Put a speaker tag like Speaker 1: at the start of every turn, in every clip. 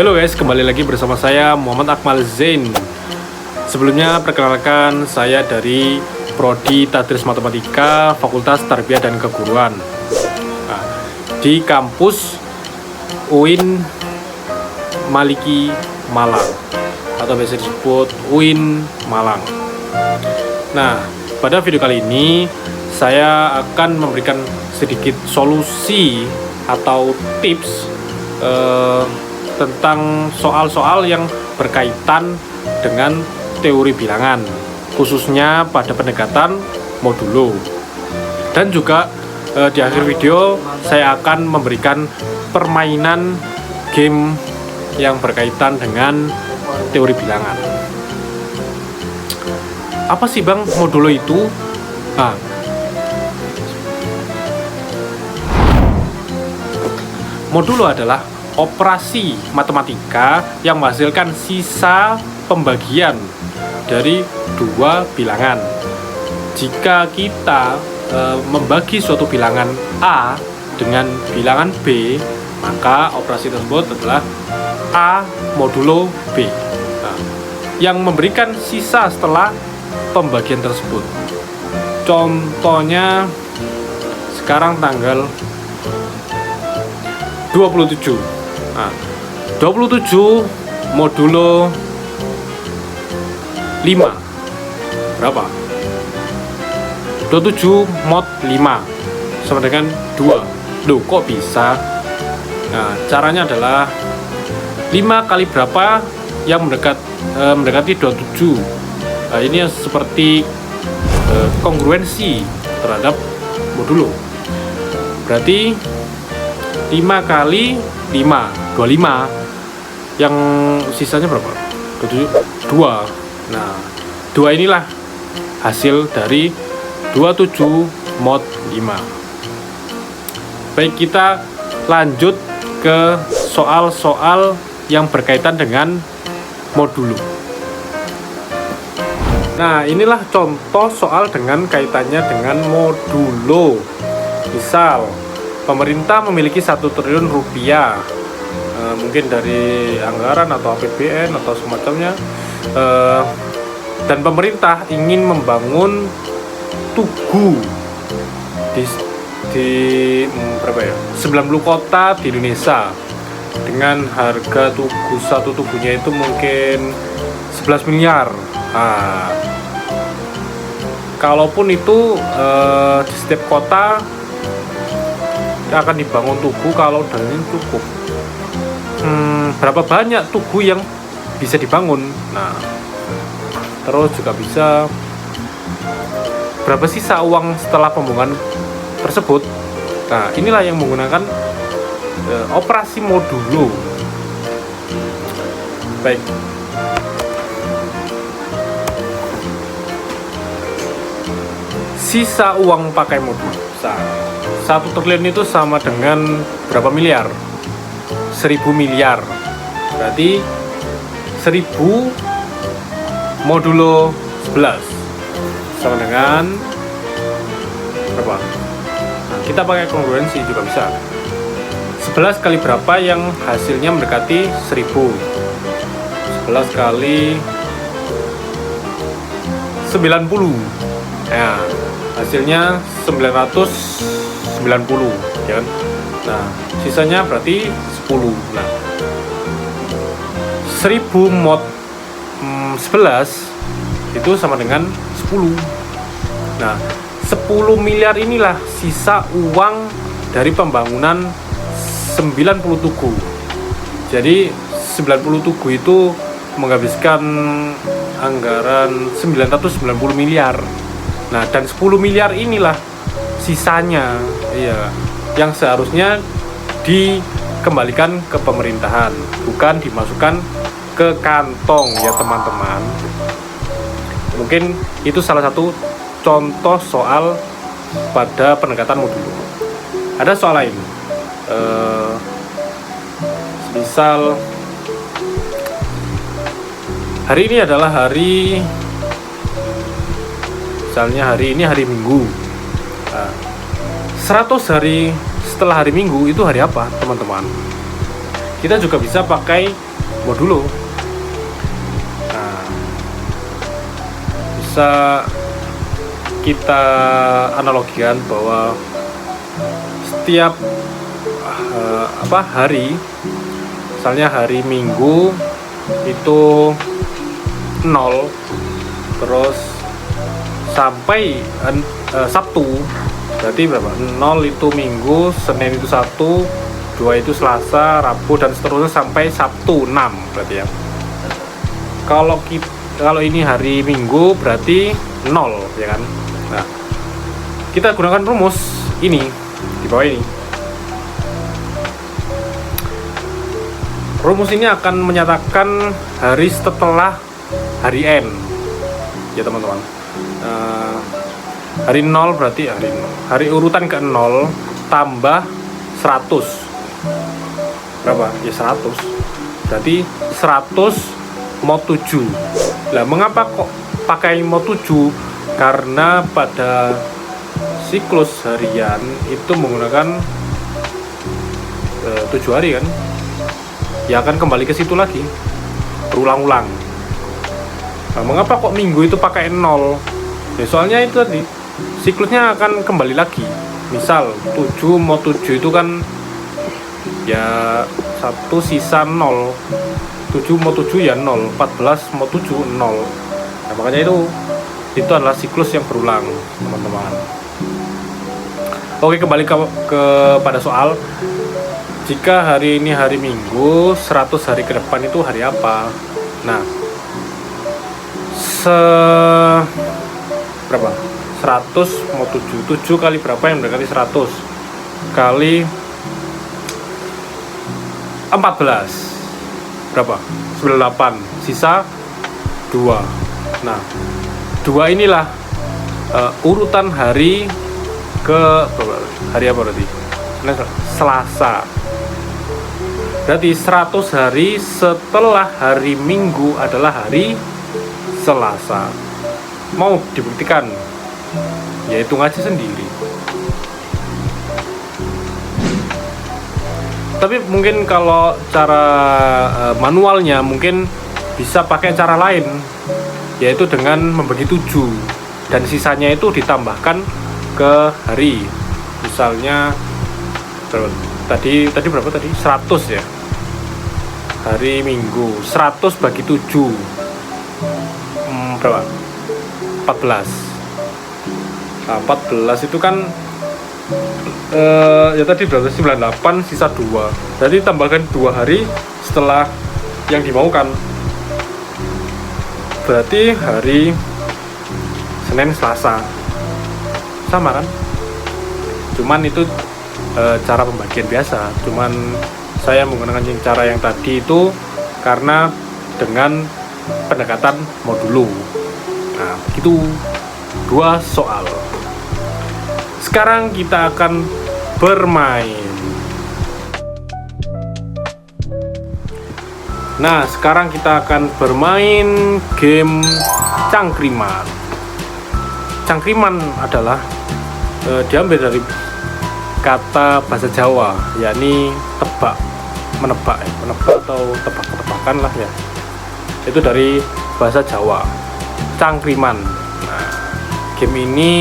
Speaker 1: Halo guys, kembali lagi bersama saya Muhammad Akmal Zain. Sebelumnya perkenalkan, saya dari Prodi Tadris Matematika Fakultas Tarbiyah dan Keguruan di kampus UIN Maliki Malang, atau biasa disebut UIN Malang. Nah, pada video kali ini saya akan memberikan sedikit solusi atau tips tentang soal-soal yang berkaitan dengan teori bilangan, khususnya pada pendekatan modulo. Dan juga di akhir video saya akan memberikan permainan game yang berkaitan dengan teori bilangan. Apa sih Bang modulo itu? Modulo adalah operasi matematika yang menghasilkan sisa pembagian dari dua bilangan. Jika kita membagi suatu bilangan A dengan bilangan B, maka operasi tersebut adalah A modulo B, yang memberikan sisa setelah pembagian tersebut. Contohnya sekarang tanggal 27. 27 modulo 5 berapa? 27 mod 5 sama dengan 2. Loh, kok bisa? Nah, caranya adalah 5 kali berapa yang mendekati 27. Nah, ini seperti kongruensi terhadap modulo. Berarti 5 kali 5, 25. Yang sisanya berapa? 2. Nah, 2 inilah hasil dari 27 mod 5. Baik, kita lanjut ke soal-soal yang berkaitan dengan modulo. Nah, inilah contoh soal dengan kaitannya dengan modulo. Misal, pemerintah memiliki 1 triliun rupiah, mungkin dari anggaran atau APBN atau semacamnya, dan pemerintah ingin membangun tugu di berapa ya? 90 kota di Indonesia dengan harga satu tugunya itu mungkin 11 miliar. Kalaupun itu di setiap kota akan dibangun tugu, kalau dananya cukup, berapa banyak tugu yang bisa dibangun. Nah, terus juga bisa berapa sisa uang setelah pembangunan tersebut. Nah, inilah yang menggunakan operasi modulo. Baik, sisa uang pakai modulo. 1 triliun itu sama dengan berapa miliar? 1000 miliar. Berarti 1000 modulo 11 sama dengan berapa? Nah, kita pakai kongruensi juga bisa. 11 kali berapa yang hasilnya mendekati 1000? 11 kali 90. Nah, hasilnya 990, ya kan? Nah, sisanya berarti 10. Nah, 1000 mod 11 itu sama dengan 10. Nah, 10 miliar inilah sisa uang dari pembangunan 90 tugu. Jadi 90 tugu itu menghabiskan anggaran 990 miliar. Nah, dan 10 miliar inilah sisanya, yang seharusnya dikembalikan ke pemerintahan, bukan dimasukkan ke kantong, ya teman-teman. Mungkin itu salah satu contoh soal pada pendekatan modulo. Ada soal lain, misal hari ini adalah misalnya hari ini hari Minggu. 100 hari setelah hari Minggu itu hari apa, teman-teman? Kita juga bisa pakai modulo. Nah, bisa kita analogikan bahwa setiap hari, misalnya hari Minggu itu 0, terus sampai Sabtu berarti berapa? 0 itu Minggu, Senin itu 1, 2 itu Selasa, Rabu, dan seterusnya sampai Sabtu 6 berarti ya. Kalau ini hari Minggu berarti 0 ya kan. Nah, kita gunakan rumus ini di bawah ini. Rumus ini akan menyatakan hari setelah hari N ya teman-teman. Hari 0 berarti hari urutan ke 0 tambah 100 berapa? Ya 100 berarti 100 mod 7. Lah mengapa kok pakai mod 7? Karena pada siklus harian itu menggunakan 7 hari kan, ya akan kembali ke situ lagi berulang-ulang. Nah, mengapa kok minggu itu pakai 0? Ya, soalnya itu tadi siklusnya akan kembali lagi. Misal 7 mod 7 itu kan ya 1 sisa 0, 7 mod 7 ya 0, 14 mod 7 0. Nah, makanya itu adalah siklus yang berulang teman-teman. Oke, kembali pada soal. Jika hari ini hari Minggu, 100 hari ke depan itu hari apa? Nah, berapa? 100 mau 7 kali berapa yang mendekati 100? Kali 14 berapa? 98, sisa 2. Nah, 2 inilah urutan hari ke hari apa berarti? Selasa. Berarti 100 hari setelah hari Minggu adalah hari Selasa. Mau dibuktikan? Ya hitung aja sendiri. Tapi mungkin kalau cara manualnya mungkin bisa pakai cara lain, yaitu dengan membagi 7 dan sisanya itu ditambahkan ke hari. Misalnya tadi berapa tadi? 100 ya. Hari Minggu 100 bagi 7 berapa? 14. Nah, 14 itu kan ya tadi berarti 98 sisa 2. Jadi tambahkan 2 hari setelah yang dimaukan. Berarti hari Senin Selasa. Sama kan? Cuman itu cara pembagian biasa. Cuman saya menggunakan cara yang tadi itu karena dengan pendekatan modulo. Nah, begitu 2 soal. Sekarang kita akan bermain. Nah, sekarang kita akan bermain game cangkriman. Cangkriman adalah diambil dari kata bahasa Jawa, yakni tebak, menebak atau tebak-tebakan lah ya. Itu dari bahasa Jawa, cangkriman. Nah, game ini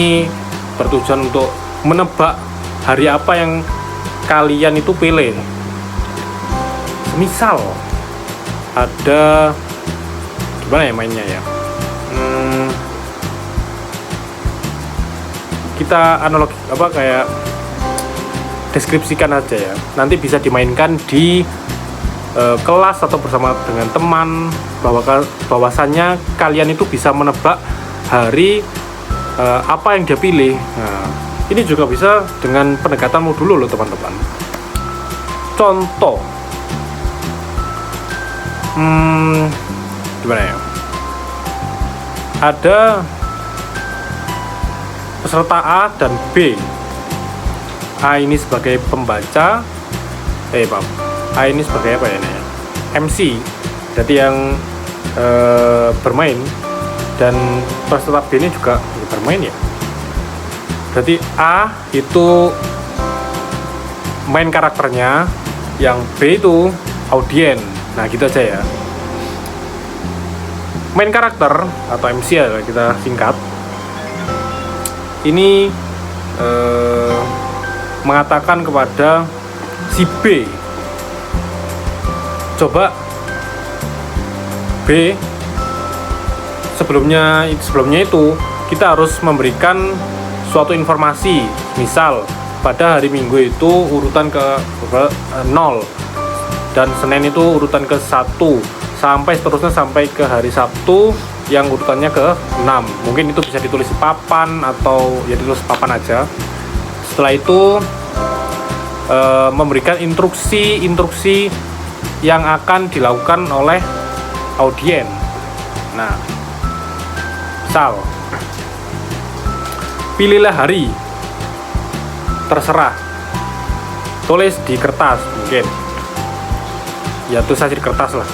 Speaker 1: bertujuan untuk menebak hari apa yang kalian itu pilih. Misal ada gimana ya mainnya ya? Kita analogi kayak deskripsikan aja ya. Nanti bisa dimainkan di kelas atau bersama dengan teman, bahwasannya kalian itu bisa menebak hari apa yang dia pilih. Nah, ini juga bisa dengan pendekatan modulo loh teman-teman. Contoh, gimana ya? Ada peserta A dan B. A ini sebagai pembaca, A ini sebagai apa ya ini? MC, jadi yang bermain, dan peserta B ini juga bermain ya. Berarti A itu main karakternya, yang B itu audien. Nah gitu aja ya. Main karakter atau MC ya kita singkat ini mengatakan kepada si B, coba B, sebelumnya itu kita harus memberikan suatu informasi. Misal pada hari Minggu itu urutan ke 0 dan Senin itu urutan ke 1 sampai seterusnya sampai ke hari Sabtu yang urutannya ke 6. Mungkin itu bisa ditulis di papan atau ya ditulis papan aja. Setelah itu memberikan instruksi yang akan dilakukan oleh audien. Nah, misal pilihlah hari, terserah, tulis di kertas. Mungkin ya tulis aja di kertas lah,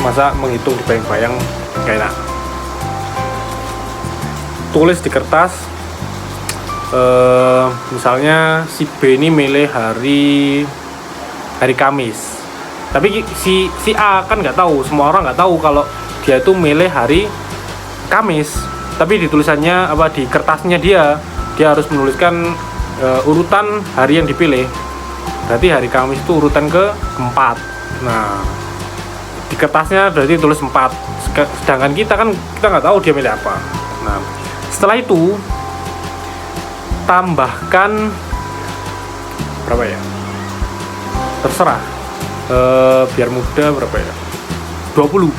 Speaker 1: masa menghitung di bayang-bayang gak enak. Tulis di kertas, misalnya si B ini milih hari Kamis, tapi si A kan nggak tahu, semua orang nggak tahu kalau dia itu milih hari Kamis. Tapi di tulisannya di kertasnya dia harus menuliskan urutan hari yang dipilih. Berarti hari Kamis itu urutan ke-4. Nah, di kertasnya berarti tulis 4. Sedangkan kita nggak tahu dia milih apa. Nah, setelah itu tambahkan berapa ya? Terserah. Biar mudah berapa ya? 20.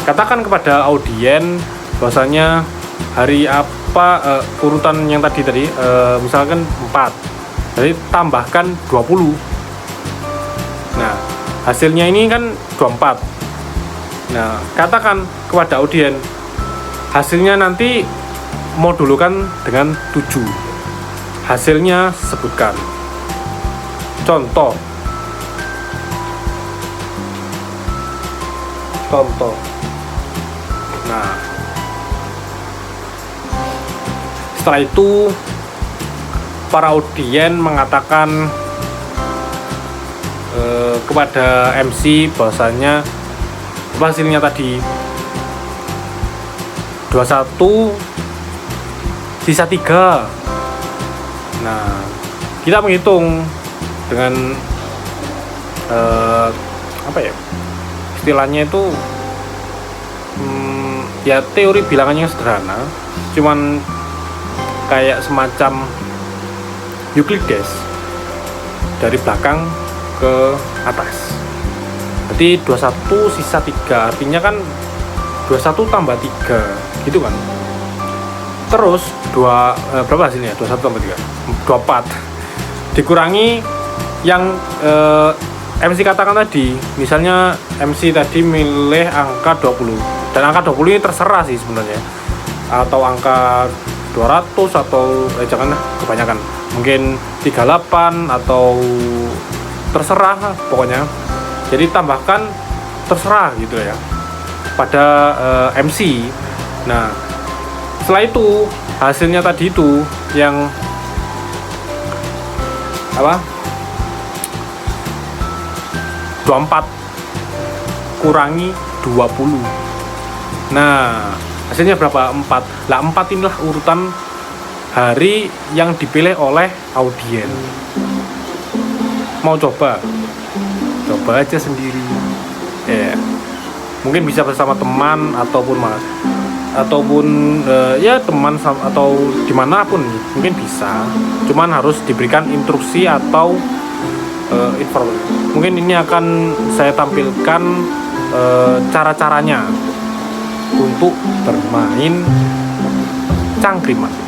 Speaker 1: Katakan kepada audien bahwasanya hari apa urutan yang tadi misalkan 4. Jadi tambahkan 20. Nah, hasilnya ini kan 24. Nah, katakan kepada audien hasilnya nanti modulukan dengan 7. Hasilnya sebutkan. Contoh. Nah, setelah itu para audien mengatakan kepada MC bahwasanya hasilnya tadi 21 sisa 3. Nah, kita menghitung dengan istilahnya itu ya teori bilangannya sederhana, cuman kayak semacam Euclides dari belakang ke atas. Berarti 21 sisa 3, artinya kan 21 tambah 3 gitu kan. Terus berapa hasilnya? 21 tambah 3 24 dikurangi yang MC katakan tadi. Misalnya MC tadi milih angka 20, dan angka 20 ini terserah sih sebenarnya, atau angka 200 atau janganlah kebanyakan, mungkin 38 atau terserah pokoknya. Jadi tambahkan terserah gitu ya pada MC. Nah, setelah itu hasilnya tadi itu yang 24 kurangi 20. Nah, hasilnya berapa? 4. Lah 4 inilah urutan hari yang dipilih oleh audien. Mau coba aja sendiri. Mungkin bisa bersama teman ataupun ya teman atau dimanapun mungkin bisa. Cuman harus diberikan instruksi atau informasi. Mungkin ini akan saya tampilkan cara-caranya untuk bermain cangkriman.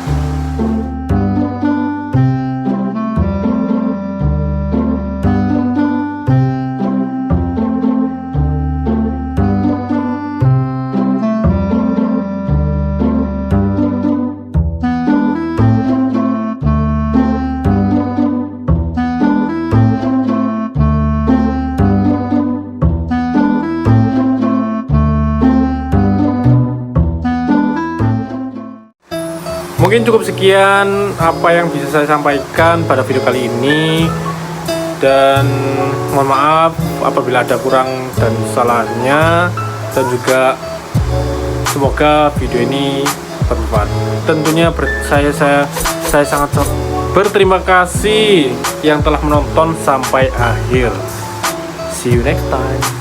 Speaker 1: Mungkin cukup sekian apa yang bisa saya sampaikan pada video kali ini. dan mohon maaf apabila ada kurang dan salahnya, dan juga semoga video ini bermanfaat. Tentunya saya sangat berterima kasih yang telah menonton sampai akhir. See you next time.